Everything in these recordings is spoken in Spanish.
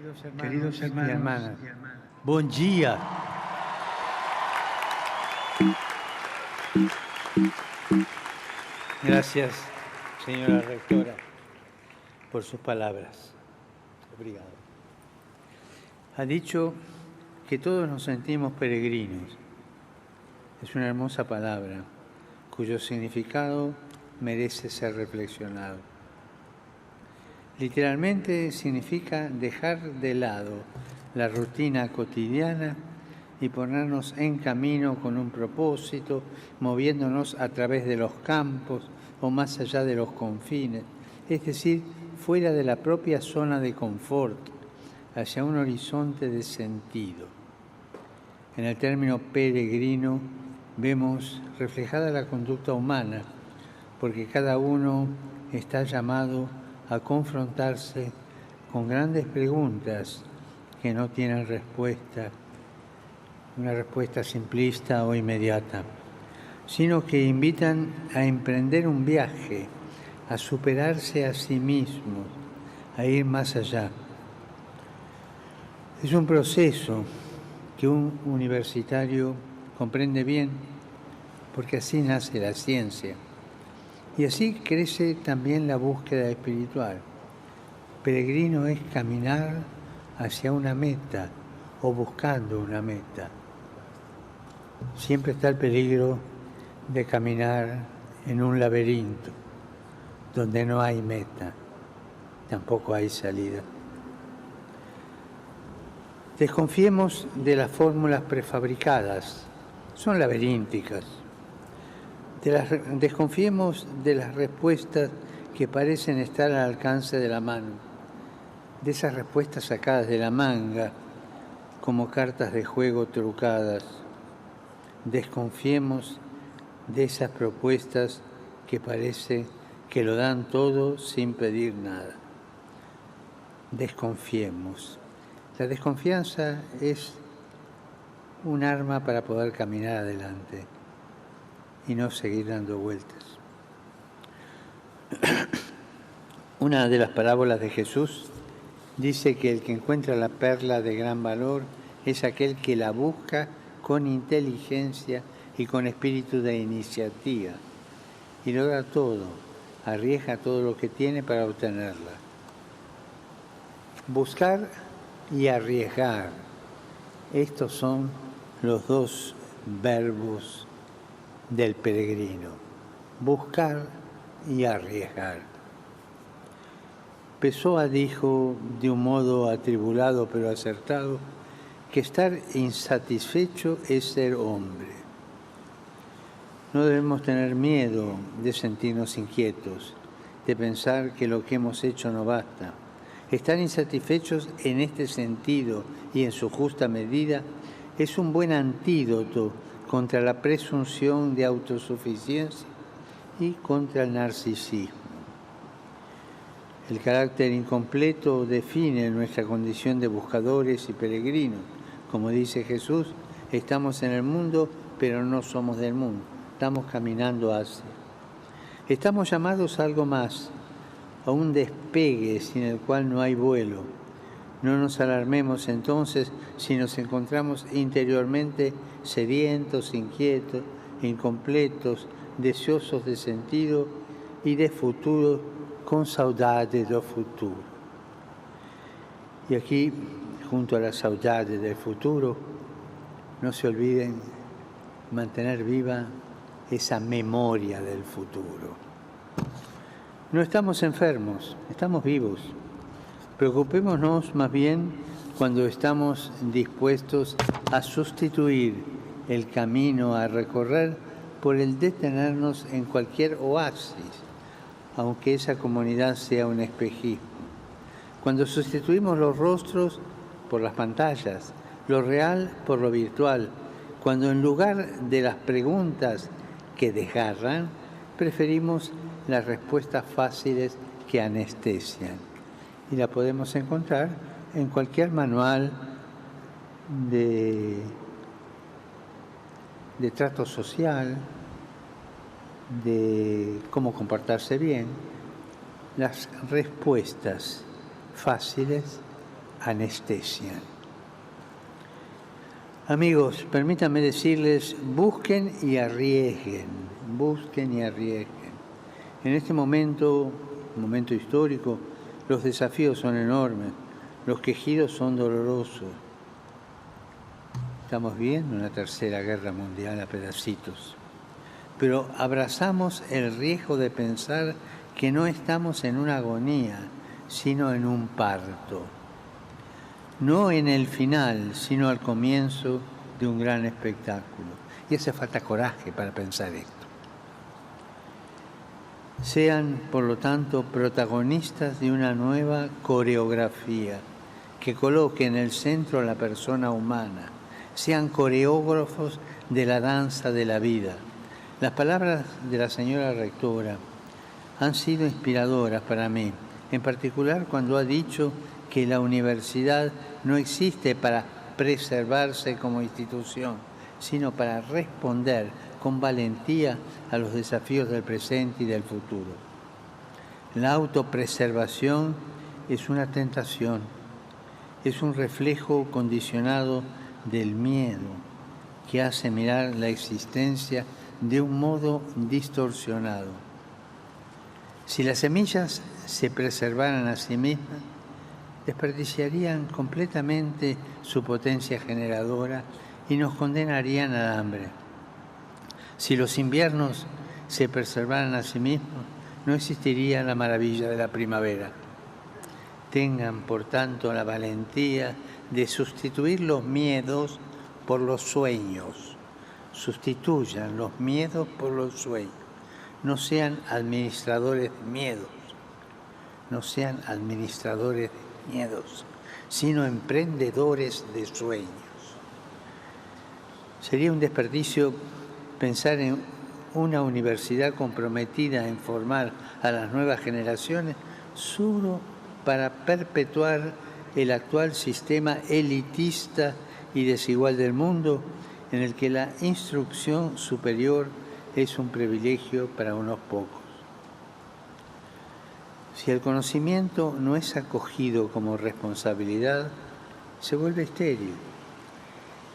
queridos hermanos y hermanas, buen día. Gracias, señora rectora, por sus palabras. Obrigado. Ha dicho que todos nos sentimos peregrinos. Es una hermosa palabra, cuyo significado merece ser reflexionado. Literalmente significa dejar de lado la rutina cotidiana y ponernos en camino con un propósito, moviéndonos a través de los campos o más allá de los confines, es decir, fuera de la propia zona de confort, hacia un horizonte de sentido. En el término peregrino vemos reflejada la conducta humana, porque cada uno está llamado a confrontarse con grandes preguntas que no tienen respuesta, una respuesta simplista o inmediata, sino que invitan a emprender un viaje, a superarse a sí mismos, a ir más allá. Es un proceso que un universitario comprende bien, porque así nace la ciencia. Y así crece también la búsqueda espiritual. Peregrino es caminar hacia una meta o buscando una meta. Siempre está el peligro de caminar en un laberinto donde no hay meta, tampoco hay salida. Desconfiemos de las fórmulas prefabricadas, son laberínticas. Desconfiemos de las respuestas que parecen estar al alcance de la mano, de esas respuestas sacadas de la manga, como cartas de juego trucadas. Desconfiemos de esas propuestas que parece que lo dan todo sin pedir nada. Desconfiemos. La desconfianza es un arma para poder caminar adelante y no seguir dando vueltas. Una de las parábolas de Jesús dice que el que encuentra la perla de gran valor es aquel que la busca con inteligencia y con espíritu de iniciativa y logra todo, arriesga todo lo que tiene para obtenerla. Buscar y arriesgar, estos son los dos verbos del peregrino, buscar y arriesgar. Pessoa dijo de un modo atribulado pero acertado que estar insatisfecho es ser hombre. No debemos tener miedo de sentirnos inquietos, de pensar que lo que hemos hecho no basta. Estar insatisfechos en este sentido y en su justa medida es un buen antídoto contra la presunción de autosuficiencia y contra el narcisismo. El carácter incompleto define nuestra condición de buscadores y peregrinos. Como dice Jesús, estamos en el mundo, pero no somos del mundo. Estamos caminando hacia. Estamos llamados a algo más, a un despegue sin el cual no hay vuelo. No nos alarmemos entonces si nos encontramos interiormente sedientos, inquietos, incompletos, deseosos de sentido y de futuro, con saudade do futuro. Y aquí, junto a la saudade del futuro, no se olviden mantener viva esa memoria del futuro. No estamos enfermos, estamos vivos. Preocupémonos más bien cuando estamos dispuestos a sustituir el camino a recorrer por el detenernos en cualquier oasis, aunque esa comunidad sea un espejismo. Cuando sustituimos los rostros por las pantallas, lo real por lo virtual, cuando en lugar de las preguntas que desgarran, preferimos las respuestas fáciles que anestesian. Y la podemos encontrar en cualquier manual de trato social, de cómo comportarse bien, las respuestas fáciles anestesian. Amigos, permítanme decirles, busquen y arriesguen, busquen y arriesguen. En este momento histórico, los desafíos son enormes, los quejidos son dolorosos. Estamos viendo una tercera guerra mundial a pedacitos, pero abrazamos el riesgo de pensar que no estamos en una agonía, sino en un parto. No en el final, sino al comienzo de un gran espectáculo. Y hace falta coraje para pensar esto. Sean, por lo tanto, protagonistas de una nueva coreografía que coloque en el centro a la persona humana. Sean coreógrafos de la danza de la vida. Las palabras de la señora rectora han sido inspiradoras para mí, en particular cuando ha dicho que la universidad no existe para preservarse como institución, sino para responder con valentía a los desafíos del presente y del futuro. La autopreservación es una tentación, es un reflejo condicionado del miedo que hace mirar la existencia de un modo distorsionado. Si las semillas se preservaran a sí mismas, desperdiciarían completamente su potencia generadora y nos condenarían al hambre. Si los inviernos se preservaran a sí mismos, no existiría la maravilla de la primavera. Tengan, por tanto, la valentía de sustituir los miedos por los sueños. Sustituyan los miedos por los sueños. No sean administradores de miedos. No sean administradores de miedos, sino emprendedores de sueños. Sería un desperdicio pensar en una universidad comprometida en formar a las nuevas generaciones solo para perpetuar el actual sistema elitista y desigual del mundo, en el que la instrucción superior es un privilegio para unos pocos. Si el conocimiento no es acogido como responsabilidad, se vuelve estéril.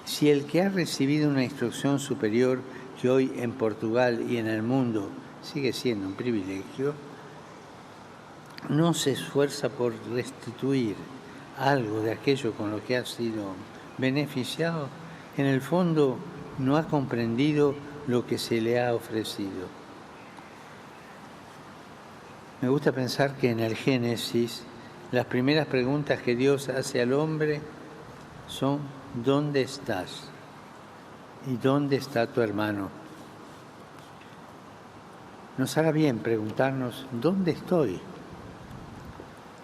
Si el que ha recibido una instrucción superior, que hoy en Portugal y en el mundo sigue siendo un privilegio, no se esfuerza por restituir algo de aquello con lo que ha sido beneficiado, en el fondo no ha comprendido lo que se le ha ofrecido. Me gusta pensar que en el Génesis las primeras preguntas que Dios hace al hombre son: ¿dónde estás? ¿Y dónde está tu hermano? Nos hará bien preguntarnos: ¿dónde estoy?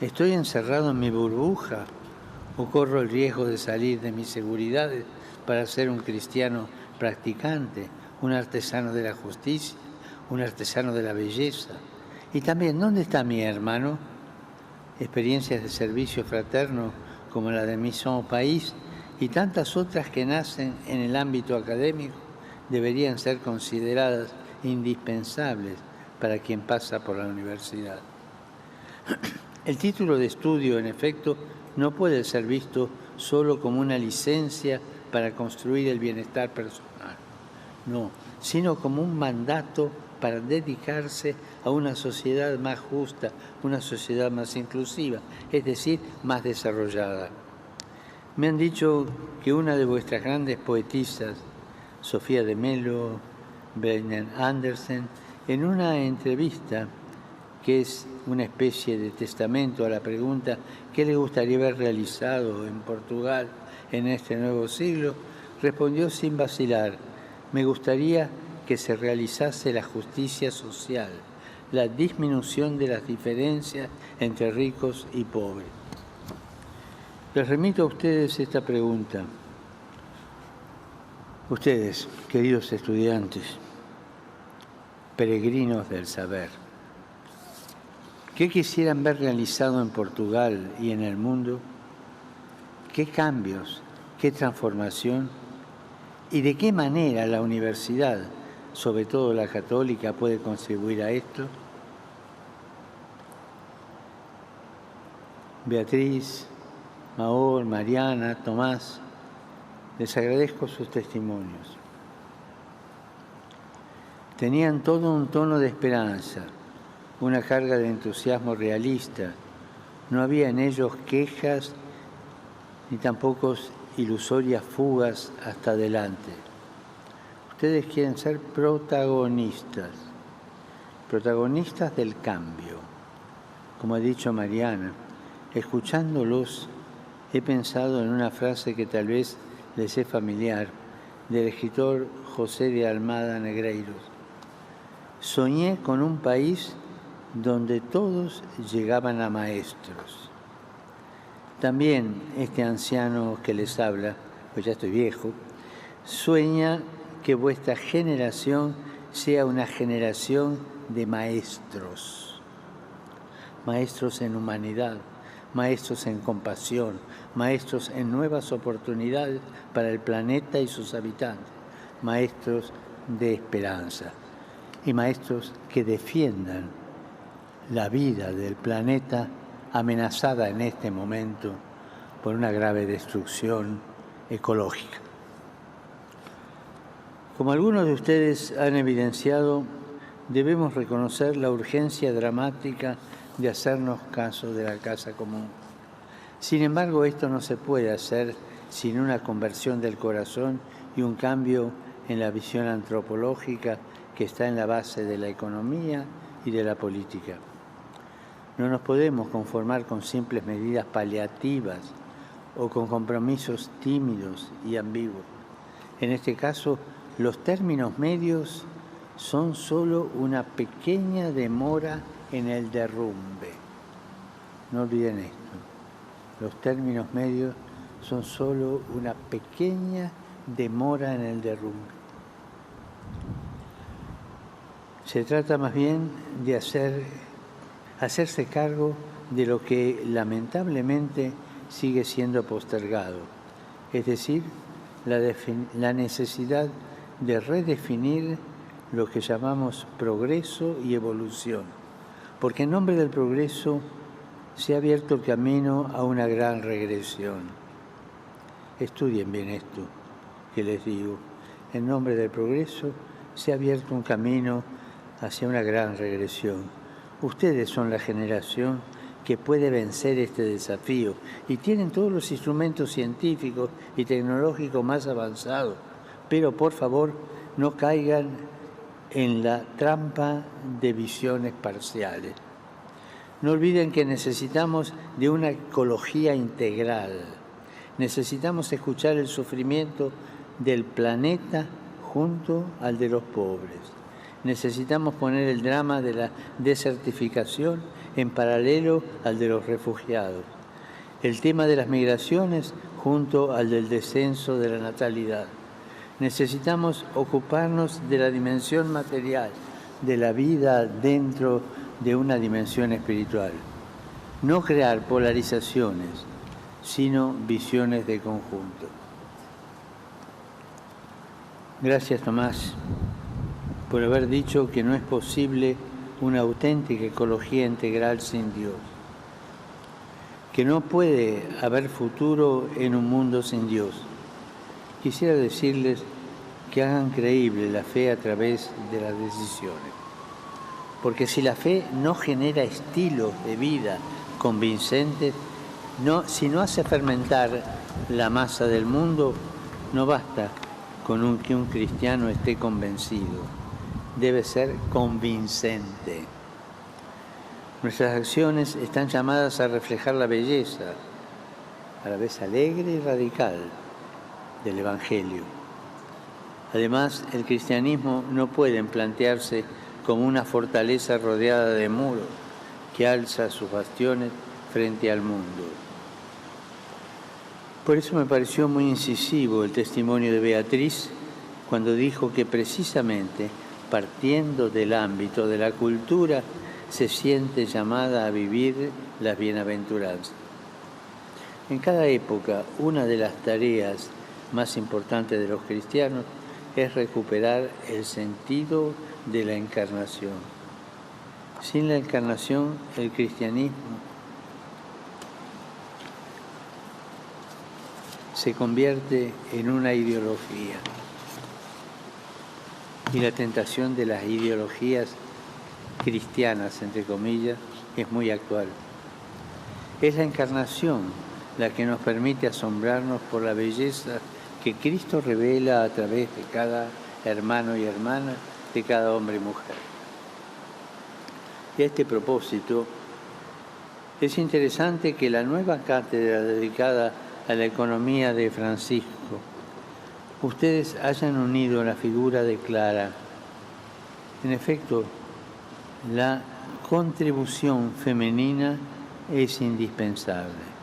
¿Estoy encerrado en mi burbuja o corro el riesgo de salir de mis seguridades para ser un cristiano practicante, un artesano de la justicia, un artesano de la belleza? Y también, ¿dónde está mi hermano? Experiencias de servicio fraterno como la de Mission au Pays y tantas otras que nacen en el ámbito académico deberían ser consideradas indispensables para quien pasa por la universidad. El título de estudio, en efecto, no puede ser visto solo como una licencia para construir el bienestar personal, no, sino como un mandato para dedicarse a una sociedad más justa, una sociedad más inclusiva, es decir, más desarrollada. Me han dicho que una de vuestras grandes poetisas, Sofía de Mello, Brennan Andersen, en una entrevista que es una especie de testamento a la pregunta ¿qué le gustaría haber realizado en Portugal en este nuevo siglo?, respondió sin vacilar: me gustaría que se realizase la justicia social, la disminución de las diferencias entre ricos y pobres. Les remito a ustedes esta pregunta. Ustedes, queridos estudiantes, peregrinos del saber, ¿qué quisieran ver realizado en Portugal y en el mundo? ¿Qué cambios, qué transformación y de qué manera la universidad, sobre todo la católica, puede contribuir a esto? Beatriz, Maol, Mariana, Tomás, les agradezco sus testimonios. Tenían todo un tono de esperanza, una carga de entusiasmo realista. No había en ellos quejas ni tampoco ilusorias fugas hasta adelante. Ustedes quieren ser protagonistas del cambio. Como ha dicho Mariana, escuchándolos he pensado en una frase que tal vez les es familiar, del escritor José de Almada Negreiros. Soñé con un país donde todos llegaban a maestros. También este anciano que les habla, pues ya estoy viejo, sueña que vuestra generación sea una generación de maestros. Maestros en humanidad, maestros en compasión, maestros en nuevas oportunidades para el planeta y sus habitantes, maestros de esperanza y maestros que defiendan la vida del planeta amenazada en este momento por una grave destrucción ecológica. Como algunos de ustedes han evidenciado, debemos reconocer la urgencia dramática de hacernos caso de la casa común. Sin embargo, esto no se puede hacer sin una conversión del corazón y un cambio en la visión antropológica que está en la base de la economía y de la política. No nos podemos conformar con simples medidas paliativas o con compromisos tímidos y ambiguos. En este caso, los términos medios son solo una pequeña demora en el derrumbe. No olviden esto. Los términos medios son solo una pequeña demora en el derrumbe. Se trata más bien de hacerse cargo de lo que lamentablemente sigue siendo postergado, es decir, la necesidad de redefinir lo que llamamos progreso y evolución, porque en nombre del progreso se ha abierto el camino a una gran regresión. Estudien bien esto que les digo. En nombre del progreso se ha abierto un camino hacia una gran regresión. Ustedes son la generación que puede vencer este desafío y tienen todos los instrumentos científicos y tecnológicos más avanzados, pero por favor no caigan en la trampa de visiones parciales. No olviden que necesitamos de una ecología integral. Necesitamos escuchar el sufrimiento del planeta junto al de los pobres. Necesitamos poner el drama de la desertificación en paralelo al de los refugiados. El tema de las migraciones junto al del descenso de la natalidad. Necesitamos ocuparnos de la dimensión material, de la vida dentro de una dimensión espiritual. No crear polarizaciones, sino visiones de conjunto. Gracias, Tomás, por haber dicho que no es posible una auténtica ecología integral sin Dios, que no puede haber futuro en un mundo sin Dios. Quisiera decirles que hagan creíble la fe a través de las decisiones, porque si la fe no genera estilos de vida convincentes, si no hace fermentar la masa del mundo, no basta con que un cristiano esté convencido, debe ser convincente. Nuestras acciones están llamadas a reflejar la belleza, a la vez alegre y radical, del Evangelio. Además, el cristianismo no puede plantearse como una fortaleza rodeada de muros que alza sus bastiones frente al mundo. Por eso me pareció muy incisivo el testimonio de Beatriz cuando dijo que precisamente partiendo del ámbito de la cultura se siente llamada a vivir las bienaventuranzas. En cada época, una de las tareas más importantes de los cristianos es recuperar el sentido de la encarnación. Sin la encarnación, el cristianismo se convierte en una ideología. Y la tentación de las ideologías cristianas, entre comillas, es muy actual. Es la encarnación la que nos permite asombrarnos por la belleza que Cristo revela a través de cada hermano y hermana, de cada hombre y mujer. Y a este propósito, es interesante que la nueva cátedra dedicada a la economía de Francisco, ustedes hayan unido la figura de Clara. En efecto, la contribución femenina es indispensable.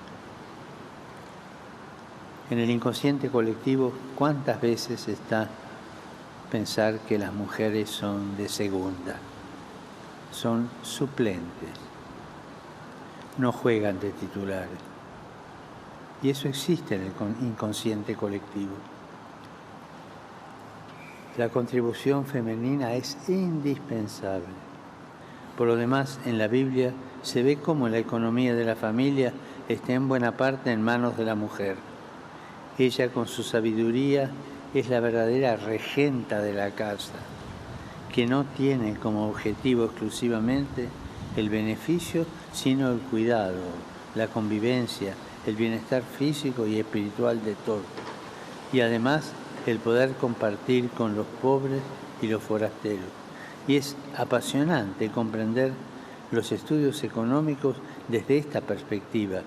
En el inconsciente colectivo, ¿cuántas veces está pensar que las mujeres son de segunda? Son suplentes, no juegan de titulares. Y eso existe en el inconsciente colectivo. La contribución femenina es indispensable. Por lo demás, en la Biblia se ve cómo la economía de la familia está en buena parte en manos de la mujer. Ella, con su sabiduría, es la verdadera regenta de la casa, que no tiene como objetivo exclusivamente el beneficio, sino el cuidado, la convivencia, el bienestar físico y espiritual de todos. Y además, el poder compartir con los pobres y los forasteros. Y es apasionante comprender los estudios económicos desde esta perspectiva,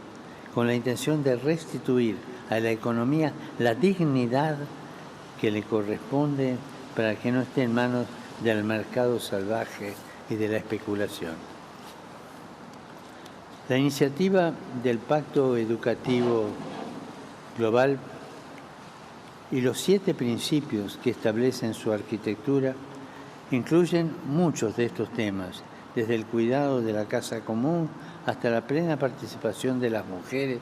con la intención de restituir a la economía la dignidad que le corresponde para que no esté en manos del mercado salvaje y de la especulación. La iniciativa del Pacto Educativo Global y los 7 principios que establecen su arquitectura incluyen muchos de estos temas, desde el cuidado de la casa común hasta la plena participación de las mujeres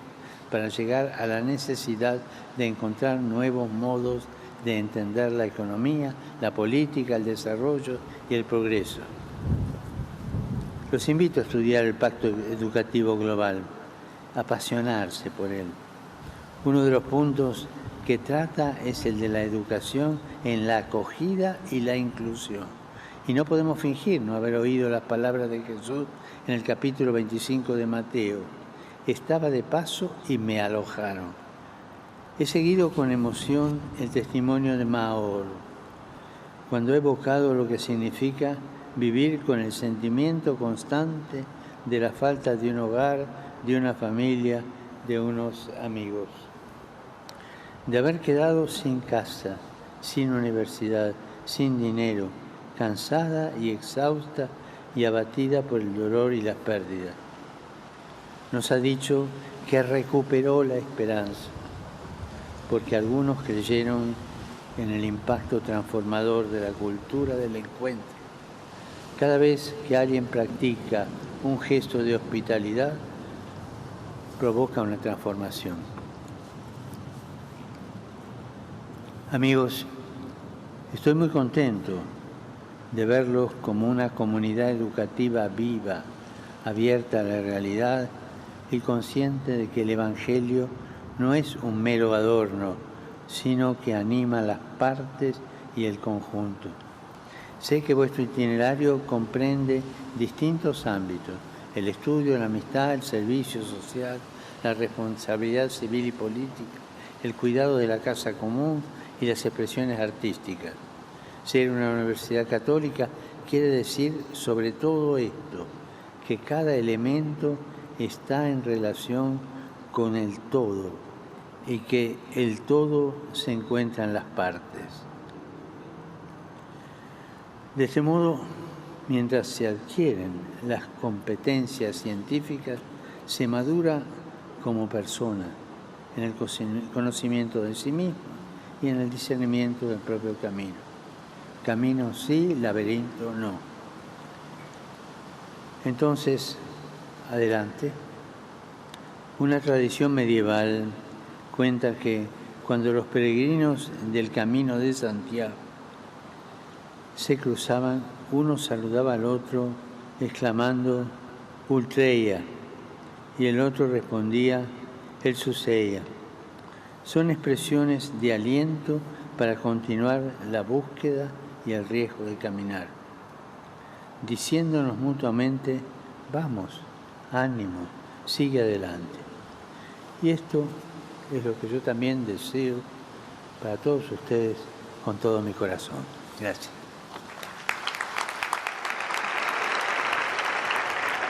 para llegar a la necesidad de encontrar nuevos modos de entender la economía, la política, el desarrollo y el progreso. Los invito a estudiar el Pacto Educativo Global, a apasionarse por él. Uno de los puntos que trata es el de la educación en la acogida y la inclusión. Y no podemos fingir no haber oído las palabras de Jesús en el capítulo 25 de Mateo. Estaba de paso y me alojaron. He seguido con emoción el testimonio de Maor, cuando he evocado lo que significa vivir con el sentimiento constante de la falta de un hogar, de una familia, de unos amigos. De haber quedado sin casa, sin universidad, sin dinero, cansada y exhausta y abatida por el dolor y la pérdida. Nos ha dicho que recuperó la esperanza, porque algunos creyeron en el impacto transformador de la cultura del encuentro. Cada vez que alguien practica un gesto de hospitalidad, provoca una transformación. Amigos, estoy muy contento de verlos como una comunidad educativa viva, abierta a la realidad y consciente de que el Evangelio no es un mero adorno, sino que anima las partes y el conjunto. Sé que vuestro itinerario comprende distintos ámbitos: el estudio, la amistad, el servicio social, la responsabilidad civil y política, el cuidado de la casa común y las expresiones artísticas. Ser una universidad católica quiere decir sobre todo esto, que cada elemento está en relación con el todo y que el todo se encuentra en las partes. De este modo, mientras se adquieren las competencias científicas, se madura como persona en el conocimiento de sí mismo y en el discernimiento del propio camino. Camino sí, laberinto no. Entonces, adelante. Una tradición medieval cuenta que cuando los peregrinos del Camino de Santiago se cruzaban, uno saludaba al otro exclamando Ultreia y el otro respondía El Suseia. son expresiones de aliento para continuar la búsqueda y el riesgo de caminar, diciéndonos mutuamente, vamos, ánimo, sigue adelante. Y esto es lo que yo también deseo para todos ustedes con todo mi corazón. Gracias.